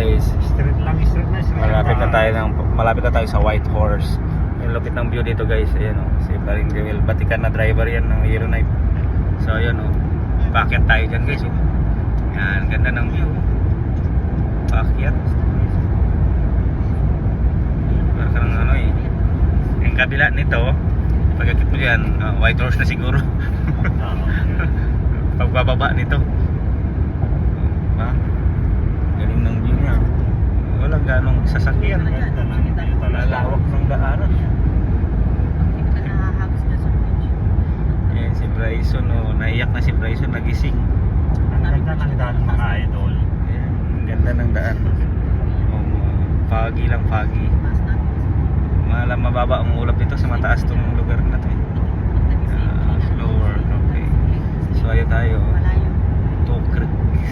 guys. Street lang, street na, street Malapit na tayo sa White Horse. Yung lupit ng view dito guys. Ayan o, si Paring Joel. Batikan na driver yan ng Yellowknife. So ayan o, paakyat tayo dyan guys. Oh. Yan, ganda ng view. Paakyat. Parang ano eh. Yung kabila nito, pagkakit mo dyan, White Horse na siguro. Pagbababa nito. Diba? Galing ng view niya. Walang ganong sasakyan. Lalawak ng daanan. Ayan si Bryson, oh. Naiyak na si Bryson, nagising. Ang ganda ng daan mga idol. Ayan, ang ganda ng daan. Oh, foggy lang, foggy. Mababa ang ulap dito sa mataas tong lugar na to. Slower, okay. So ayo tayo.